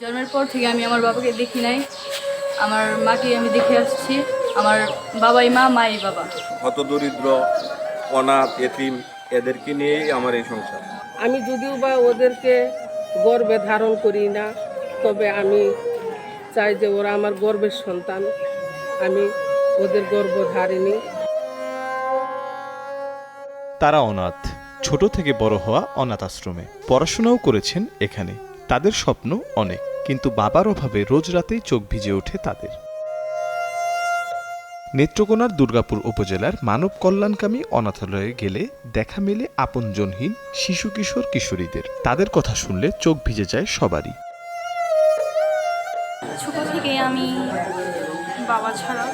জন্মের পর থেকে আমি আমার বাবাকে দেখি নাই, আমার মাকে আমি দেখে আসছি। আমার বাবাই মা, মাই বাবা। হতদরিদ্র, অনাথ, এতিম এদেরকে নিয়েই আমার এই সংসার। আমি যদিও বা ওদেরকে গর্বে ধারণ করি না, তবে আমি চাই যে ওরা আমার গর্বের সন্তান, আমি ওদের গর্ভধারিণী। তারা অনাথ, ছোট থেকে বড় হওয়া অনাথ আশ্রমে পড়াশোনাও করেছেন এখানে। তাদের স্বপ্ন অনেক, কিন্তু বাবার অভাবে রোজ রাতেই চোখ ভিজে ওঠে তাদের। নেত্রকোনার দুর্গাপুর উপজেলার মানব কল্যাণকামী অনাথালয়ে গেলে দেখা মেলে আপনজনহীন শিশু কিশোর কিশোরীদের। তাদের কথা শুনলে চোখ ভিজে যায় সবারই। ছোট থেকে আমি বাবা ছাড়া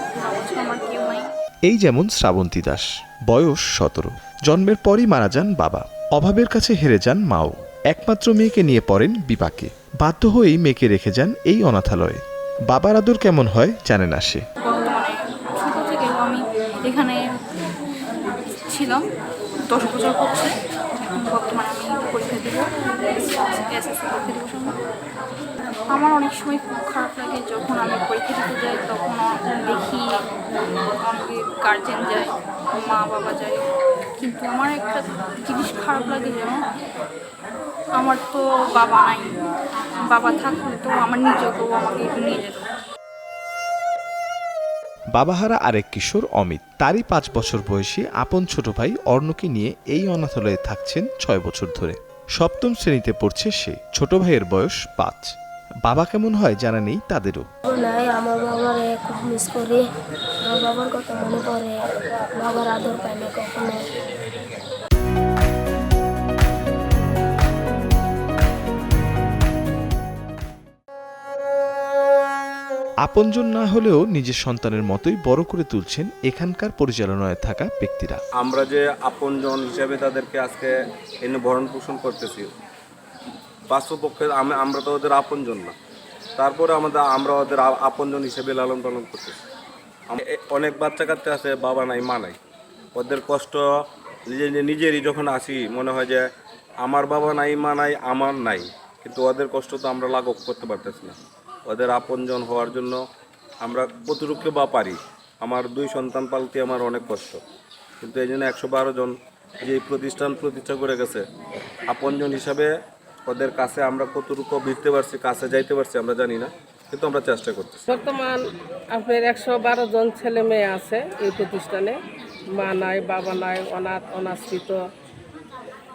আমার কেউ নাই। এই যেমন শ্রাবন্তী দাস, বয়স 17। জন্মের পরই মারা যান বাবা। অভাবের কাছে হেরে যান মাও। একমাত্র মেয়েকে নিয়ে পড়েন বিপাকে। বাধ্য হয়েই মেয়েকে রেখে যান এই অনাথালয়ে। বাবার আদর কেমন হয় জানে না সে। বর্তমানে ছোট থেকে আমি এখানে ছিলাম, 10 বছর হচ্ছে। এখন বর্তমানে আমি পরীক্ষা দেব, এসএসসি পরীক্ষা দেবো সামনে। আমার অনেক সময় খুব খারাপ লাগে যখন আমি পরীক্ষা দিতে যাই, তখন দেখি অনেকে গার্জেন যায়, মা বাবা যায়, কিন্তু আমার একটা জিনিস খারাপ লাগে যেন আমার তো বাবা নাই। বাবা থাকলে তো আমার নিজেকেও আমাকে একটু নিয়ে যেত। বাবাহারা আরেক কিশোর অমিত, তারই 5 বছর বয়সী আপন ছোট ভাই অর্ণকে নিয়ে এই অনাথালয়ে থাকছেন 6 বছর ধরে। 7ম শ্রেণীতে পড়ছে সে। ছোট ভাইয়ের বয়স 5। বাবা কেমন হয় জানা নেই তাদেরও। আমার বাবারে খুব মিস করি, আমার বাবার কথা মনে পড়ে, বাবার আদর পাই না কখনো। আপনজন না হলেও নিজের সন্তানের মতোই বড় করে তুলছেন এখানকার পরিচালনায় থাকা ব্যক্তিরা। আমরা যে আপনজন হিসেবে তাদেরকে আজকে এনে ভরণ পোষণ করতেছি, বাস্তবপক্ষে আমরা তো ওদের আপনজন না, তারপরে আমরা ওদের আপনজন হিসেবে লালন পালন করতেছি। অনেক বাচ্চা কাচ্চা আছে বাবা নাই মা নাই, ওদের কষ্ট নিজেরই যখন আসি মনে হয় যে আমার বাবা নাই মা নাই, আমার নাই, কিন্তু ওদের কষ্ট তো আমরা লাঘব করতে পারতেছি না। ওদের আপনজন হওয়ার জন্য আমরা কতটুকু বা পারি। আমার 2 সন্তান পালতে আমার অনেক কষ্ট, কিন্তু এই জন্য 112 জন যে প্রতিষ্ঠান প্রতিষ্ঠা করে গেছে আপনজন হিসাবে, ওদের কাছে আমরা কতটুকু ভিড়তে পারছি, কাছে যাইতে পারছি আমরা জানি না, কিন্তু আমরা চেষ্টা করছি। বর্তমান আপনার 112 জন ছেলে মেয়ে আছে এই প্রতিষ্ঠানে। মা নাই, বাবা নাই, অনাথ অনাশ্রিত।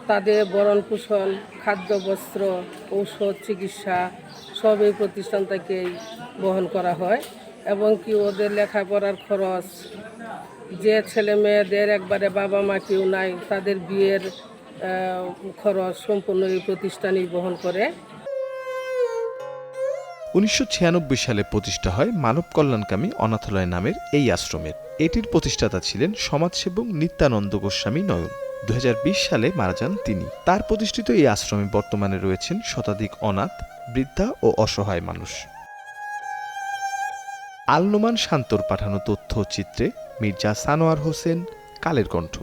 তাদের ভরণ পোষণ, খাদ্য, বস্ত্র, ঔষধ, চিকিৎসা সব এই প্রতিষ্ঠান থেকেই বহন করা হয়। এবং কি ওদের লেখাপড়ার খরচ, যে ছেলে মেয়েদের একবারে বাবা মা কেউ নাই, তাদের বিয়ের খরচ সম্পূর্ণ এই প্রতিষ্ঠানই বহন করে। 1996 সালে প্রতিষ্ঠা হয় মানব কল্যাণকামী অনাথালয় নামের এই আশ্রমের। এটির প্রতিষ্ঠাতা ছিলেন সমাজসেবক নিত্যানন্দ গোস্বামী নয়ন। 2020 সালে মারা যান তিনি। তার প্রতিষ্ঠিত এই আশ্রমে বর্তমানে রয়েছেন শতাধিক অনাথ, বৃদ্ধা ও অসহায় মানুষ। আল নোমান শান্তর পাঠানো তথ্য চিত্রে মির্জা সানোয়ার হোসেন, কালের কণ্ঠ।